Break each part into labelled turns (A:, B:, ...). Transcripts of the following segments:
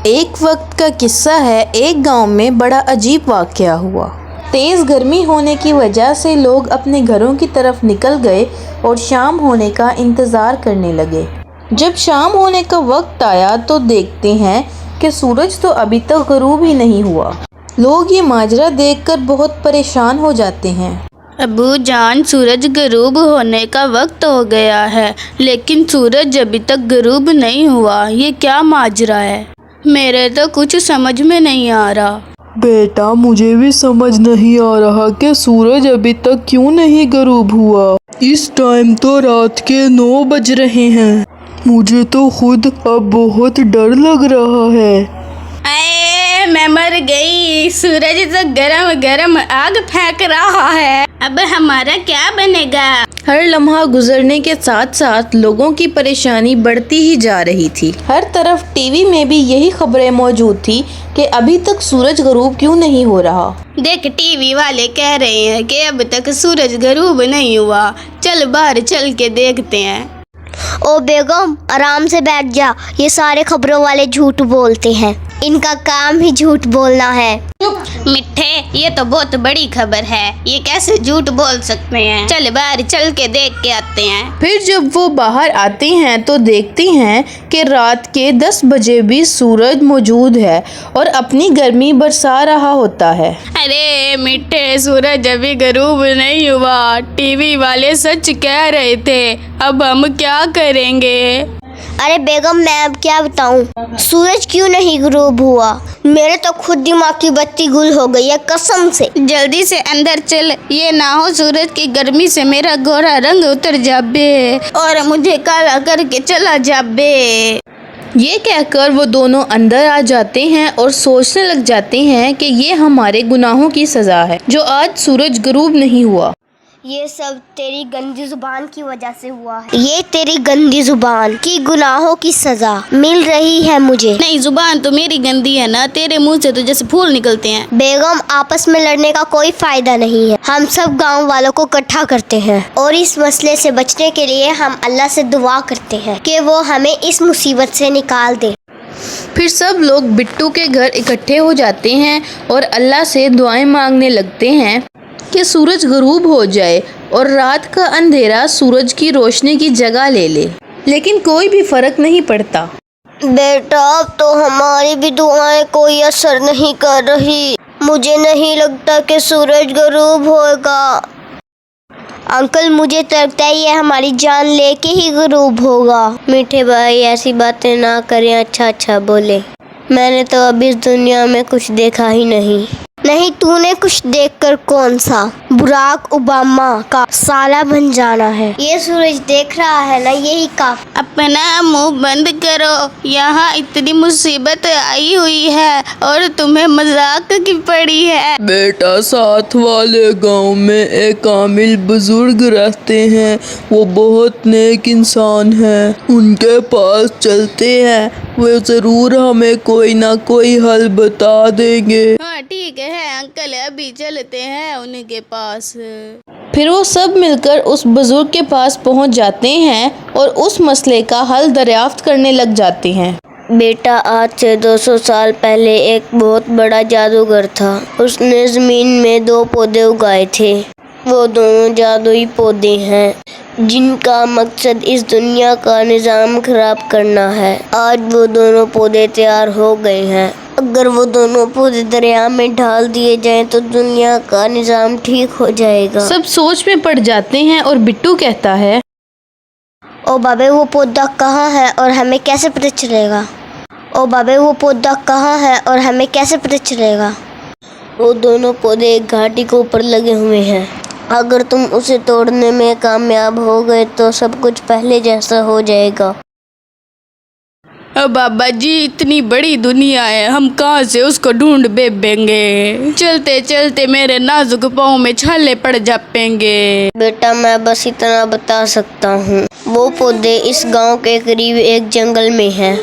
A: ایک وقت کا قصہ ہے، ایک گاؤں میں بڑا عجیب واقعہ ہوا۔ تیز گرمی ہونے کی وجہ سے لوگ اپنے گھروں کی طرف نکل گئے اور شام ہونے کا انتظار کرنے لگے۔ جب شام ہونے کا وقت آیا تو دیکھتے ہیں کہ سورج تو ابھی تک غروب ہی نہیں ہوا۔ لوگ یہ ماجرا دیکھ کر بہت پریشان ہو جاتے ہیں۔
B: ابو جان، سورج غروب ہونے کا وقت ہو گیا ہے لیکن سورج ابھی تک غروب نہیں ہوا، یہ کیا ماجرا ہے؟ میرے تو کچھ سمجھ میں نہیں آ رہا۔
C: بیٹا، مجھے بھی سمجھ نہیں آ رہا کہ سورج ابھی تک کیوں نہیں غروب ہوا۔ اس ٹائم تو رات کے 9 بج رہے ہیں۔ مجھے تو خود اب بہت ڈر لگ رہا ہے۔
B: اے میں مر گئی، سورج تو گرم گرم آگ پھینک رہا ہے، اب ہمارا کیا بنے گا؟
A: ہر لمحہ گزرنے کے ساتھ ساتھ لوگوں کی پریشانی بڑھتی ہی جا رہی تھی۔ ہر طرف ٹی وی میں بھی یہی خبریں موجود تھی کہ ابھی تک سورج غروب کیوں نہیں ہو رہا۔
B: دیکھ، ٹی وی والے کہہ رہے ہیں کہ اب تک سورج غروب نہیں ہوا، چل باہر چل کے دیکھتے ہیں۔
D: او بیگم، آرام سے بیٹھ جا، یہ سارے خبروں والے جھوٹ بولتے ہیں، ان کا کام ہی جھوٹ بولنا ہے۔
B: مٹھے، یہ تو بہت بڑی خبر ہے، یہ کیسے جھوٹ بول سکتے ہیں؟ چل باہر چل کے دیکھ کے آتے ہیں۔
A: پھر جب وہ باہر آتے ہیں تو دیکھتے ہیں کہ رات کے 10 بجے بھی سورج موجود ہے اور اپنی گرمی برسا رہا ہوتا ہے۔
B: ارے مٹھے، سورج ابھی غروب نہیں ہوا، ٹی وی والے سچ کہہ رہے تھے، اب ہم کیا کریں گے؟
D: ارے بیگم، میں اب کیا بتاؤں، سورج کیوں نہیں غروب ہوا؟ میرے تو خود دماغ کی بتی گل ہو گئی ہے قسم سے۔
B: جلدی سے اندر چل، یہ نہ ہو سورج کی گرمی سے میرا گورا رنگ اتر جابے اور مجھے کالا کر کے چلا جابے۔
A: یہ کہہ کر وہ دونوں اندر آ جاتے ہیں اور سوچنے لگ جاتے ہیں کہ یہ ہمارے گناہوں کی سزا ہے جو آج سورج غروب نہیں ہوا۔
D: یہ سب تیری گندی زبان کی وجہ سے ہوا ہے، یہ تیری گندی زبان کی گناہوں کی سزا مل رہی ہے مجھے۔
B: نہیں، زبان تو میری گندی ہے نا، تیرے منہ سے تو جیسے پھول نکلتے ہیں۔
D: بیگم، آپس میں لڑنے کا کوئی فائدہ نہیں ہے، ہم سب گاؤں والوں کو اکٹھا کرتے ہیں اور اس مسئلے سے بچنے کے لیے ہم اللہ سے دعا کرتے ہیں کہ وہ ہمیں اس مصیبت سے نکال دے۔
A: پھر سب لوگ بٹو کے گھر اکٹھے ہو جاتے ہیں اور اللہ سے دعائیں مانگنے لگتے ہیں کہ سورج غروب ہو جائے اور رات کا اندھیرا سورج کی روشنی کی جگہ لے لے، لیکن کوئی بھی فرق نہیں پڑتا۔
D: بیٹا، اب تو ہماری بھی دعائیں کوئی اثر نہیں کر رہی، مجھے نہیں لگتا کہ سورج غروب ہوگا۔ انکل، مجھے تو لگتا ہے یہ ہماری جان لے کے ہی غروب ہوگا۔ میٹھے بھائی، ایسی باتیں نہ کریں، اچھا بولے۔ میں نے تو اب اس دنیا میں کچھ دیکھا ہی نہیں۔ نہیں، تو نے کچھ دیکھ کر کون سا؟ براک اوباما کا سالہ بن جانا ہے۔ یہ سورج دیکھ رہا ہے نا، یہی کافی۔
B: اپنا منہ بند کرو، یہاں اتنی مصیبت آئی ہوئی ہے اور تمہیں مذاق کی پڑی ہے۔
C: بیٹا، ساتھ والے گاؤں میں ایک عامل بزرگ رہتے ہیں، وہ بہت نیک انسان ہیں، ان کے پاس چلتے ہیں، وہ ضرور ہمیں کوئی نہ کوئی حل بتا دیں گے۔
B: ہاں ٹھیک ہے انکل، ابھی چلتے ہیں ان کے پاس۔
A: پھر وہ سب مل کر اس بزرگ کے پاس پہنچ جاتے ہیں اور اس مسئلے کا حل دریافت کرنے لگ جاتے ہیں۔
D: بیٹا، آج سے 200 سال پہلے ایک بہت بڑا جادوگر تھا، اس نے زمین میں 2 پودے اگائے تھے، وہ دونوں جادوئی پودے ہیں جن کا مقصد اس دنیا کا نظام خراب کرنا ہے۔ آج وہ دونوں پودے تیار ہو گئے ہیں، اگر وہ دونوں پودے دریا میں ڈال دیے جائیں تو دنیا کا نظام ٹھیک ہو جائے گا۔
A: سب سوچ میں پڑ جاتے ہیں اور بٹو کہتا ہے،
D: او بابے، وہ پودا کہاں ہے اور ہمیں کیسے پتہ چلے گا؟ او بابے، وہ پودا کہاں ہے اور ہمیں کیسے پتہ چلے گا؟ وہ دونوں پودے ایک گھاٹی کے اوپر لگے ہوئے ہیں، اگر تم اسے توڑنے میں کامیاب ہو گئے تو سب کچھ پہلے جیسا ہو جائے گا۔
B: بابا جی، اتنی بڑی دنیا ہے، ہم کہاں سے اس کو ڈھونڈ بیبیں گے؟ چلتے چلتے میرے نازک پاؤں میں چھالے پڑ جاپیں گے۔
D: بیٹا، میں بس اتنا بتا سکتا ہوں، وہ پودے اس گاؤں کے قریب ایک جنگل میں ہیں۔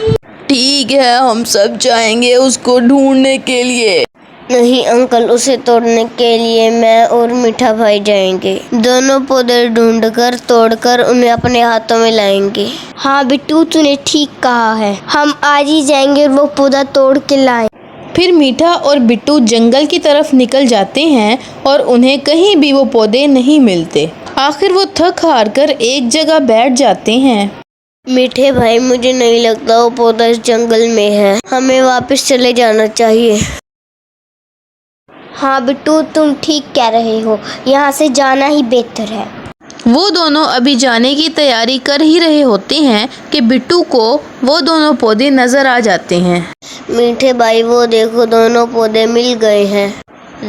C: ٹھیک ہے، ہم سب جائیں گے اس کو ڈھونڈنے کے لیے۔
D: नहीं अंकल, उसे तोड़ने के लिए मैं और मीठा भाई जाएंगे। दोनों पौधे ढूंढकर तोड़कर उन्हें अपने हाथों में लाएंगे। हाँ बिट्टू, तूने ठीक कहा है, हम आज ही जाएंगे और वो पौधा तोड़ के लाएं।
A: फिर मीठा और बिट्टू जंगल की तरफ निकल जाते हैं और उन्हें कहीं भी वो पौधे नहीं मिलते। आखिर वो थक हार कर एक जगह बैठ जाते हैं।
D: मीठे भाई, मुझे नहीं लगता वो पौधा इस जंगल में है, हमें वापस चले जाना चाहिए। हाँ बिट्टू, तुम ठीक कह रहे हो, यहाँ से जाना ही बेहतर है।
A: वो दोनों अभी जाने की तैयारी कर ही रहे होते हैं कि बिट्टू को वो दोनों पौधे नजर आ जाते हैं।
D: मीठे भाई, वो देखो, दोनों पौधे मिल गए हैं,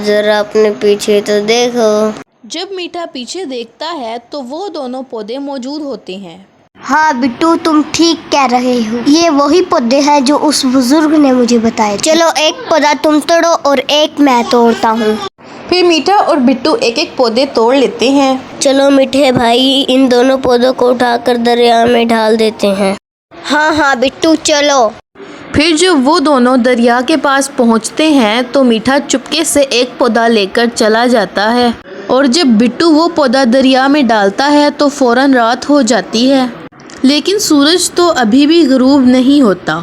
D: जरा अपने पीछे तो देखो।
A: जब मीठा पीछे देखता है तो वो दोनों पौधे मौजूद होते हैं।
D: हाँ बिट्टू, तुम ठीक कह रहे हो, ये वही पौधे हैं जो उस बुजुर्ग ने मुझे बताए। चलो, एक पौधा तुम तोड़ो और एक मैं तोड़ता हूँ।
A: फिर मीठा और बिट्टू एक एक पौधे तोड़ लेते हैं।
D: चलो मीठे भाई, इन दोनों पौधों को उठाकर दरिया में डाल देते हैं। हाँ हाँ बिट्टू, चलो।
A: फिर जब वो दोनों दरिया के पास पहुंचते हैं तो मीठा चुपके से एक पौधा लेकर चला जाता है और जब बिट्टू वो पौधा दरिया में डालता है तो फौरन रात हो जाती है, लेकिन सूरज तो अभी भी गरूब नहीं होता।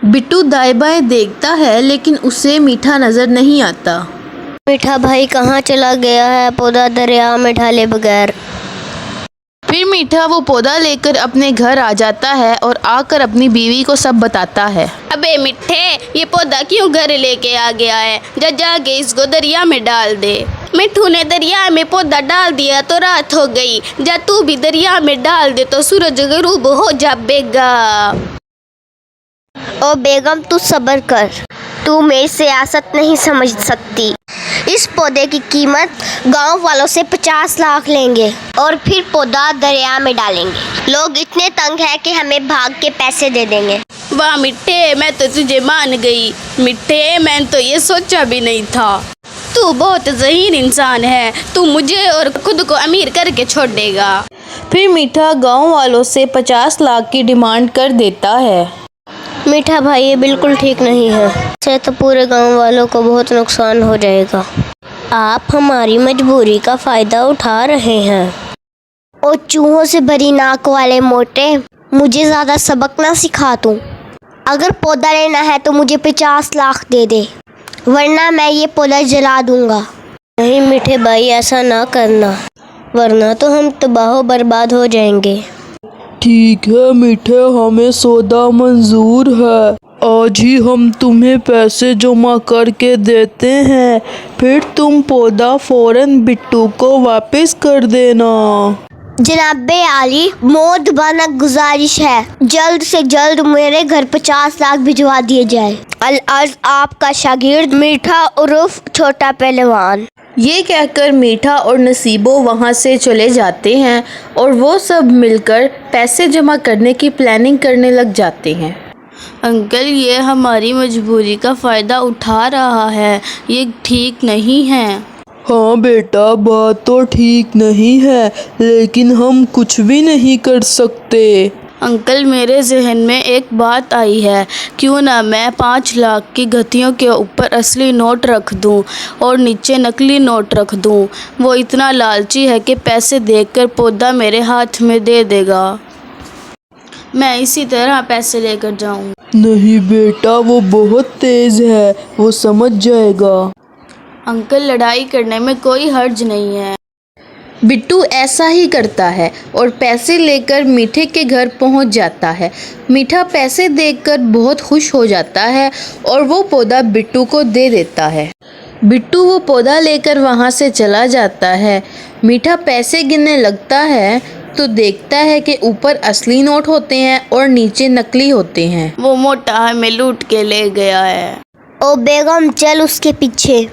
A: बिट्टू दाएं बाएं देखता है लेकिन उसे मीठा नजर नहीं आता।
D: मीठा भाई कहाँ चला गया है पौधा दरिया में डाले बगैर?
A: फिर मीठा वो पौधा लेकर अपने घर आ जाता है और आकर अपनी बीवी को सब बताता है।
B: अबे मिठे, ये पौधा क्यों घर लेके आ गया है? जा जाके इसको दरिया में डाल दे। मिठू ने दरिया में पौधा डाल दिया तो रात हो गई। जा तू भी दरिया में डाल दे तो सूरज गरूब हो जाएगा।
D: ओ बेगम, तू सब्र कर, तू मेरी सियासत नहीं समझ सकती। इस पौधे की कीमत गांव वालों से 50 लाख लेंगे और फिर पौधा दरिया में डालेंगे। लोग इतने तंग हैं कि हमें भाग के पैसे दे देंगे।
B: वाह मिठे, मैं तो तुझे मान गई। मिठे, मैंने तो ये सोचा भी नहीं था। तू बहुत ज़हीन इंसान है, तू मुझे और खुद को अमीर करके छोड़ देगा।
A: फिर मीठा गांव वालों से 50 लाख की डिमांड कर देता है।
D: मीठा भाई, ये बिल्कुल ठीक नहीं है, इससे तो पूरे गांव वालों को बहुत नुकसान हो जाएगा। आप हमारी मजबूरी का फ़ायदा उठा रहे हैं। ओ चूहों से भरी नाक वाले मोटे, मुझे ज़्यादा सबक ना सिखा तू। अगर पौधा लेना है तो मुझे 50 लाख दे दे, वरना मैं ये पौधा जला दूंगा। नहीं मीठे भाई, ऐसा ना करना, वरना तो हम तबाह बर्बाद हो जाएंगे।
C: ठीक है मीठे, हमें सौदा मंजूर है। आज ही हम तुम्हें पैसे जमा करके देते हैं, फिर तुम पौधा फौरन बिट्टू को वापस कर देना।
D: जनाबे आली, मोदबाना गुजारिश है, जल्द से जल्द मेरे घर 50 लाख भिजवा दिए जाए। अल-अर्ज़ आपका शागिर्द मीठा उर्फ छोटा पहलवान।
A: ये कहकर मीठा और नसीबो वहाँ से चले जाते हैं और वो सब मिलकर पैसे जमा करने की प्लानिंग करने लग जाते हैं।
B: अंकल, ये हमारी मजबूरी का फ़ायदा उठा रहा है, ये ठीक नहीं है।
C: हाँ बेटा, बात तो ठीक नहीं है, लेकिन हम कुछ भी नहीं कर सकते।
B: अंकल, मेरे जहन में एक बात आई है, क्यों ना मैं 5 लाख की गठियों के ऊपर असली नोट रख दूं और नीचे नकली नोट रख दूं। वो इतना लालची है कि पैसे देखकर पौधा मेरे हाथ में दे देगा। मैं इसी तरह पैसे लेकर जाऊं।
C: नहीं बेटा, वो बहुत तेज है, वो समझ जाएगा।
B: अंकल, लड़ाई करने में कोई हर्ज नहीं है।
A: बिट्टू ऐसा ही करता है और पैसे लेकर मीठे के घर पहुंच जाता है। मीठा पैसे देखकर बहुत खुश हो जाता है और वो पौधा बिट्टू को दे देता है। बिट्टू वो पौधा लेकर वहां से चला जाता है। मीठा पैसे गिनने लगता है तो देखता है कि ऊपर असली नोट होते हैं और नीचे नकली होते हैं।
B: वो मोटा हमें लूट के ले गया है।
D: ओ बेगम, चल उसके पीछे।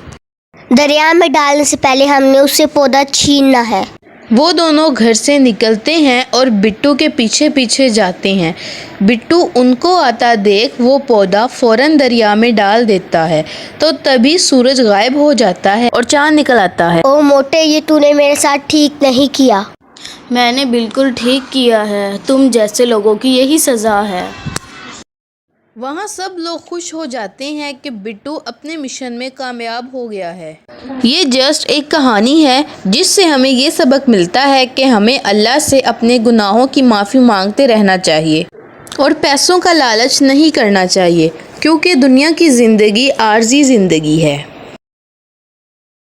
D: दरिया में डालने से पहले हमने उससे पौधा छीनना है।
A: वो दोनों घर से निकलते हैं और बिट्टू के पीछे पीछे जाते हैं। बिट्टू उनको आता देख वो पौधा फौरन दरिया में डाल देता है तो तभी सूरज गायब हो जाता है और चांद निकल आता है।
D: ओ मोटे, ये तूने मेरे साथ ठीक नहीं किया।
B: मैंने बिल्कुल ठीक किया है, तुम जैसे लोगों की यही सज़ा है।
A: वहाँ सब लोग खुश हो जाते हैं कि बिट्टू अपने मिशन में कामयाब हो गया है। ये जस्ट एक कहानी है जिससे हमें ये सबक मिलता है कि हमें अल्लाह से अपने गुनाहों की माफ़ी मांगते रहना चाहिए और पैसों का लालच नहीं करना चाहिए, क्योंकि दुनिया की ज़िंदगी आर्जी ज़िंदगी है।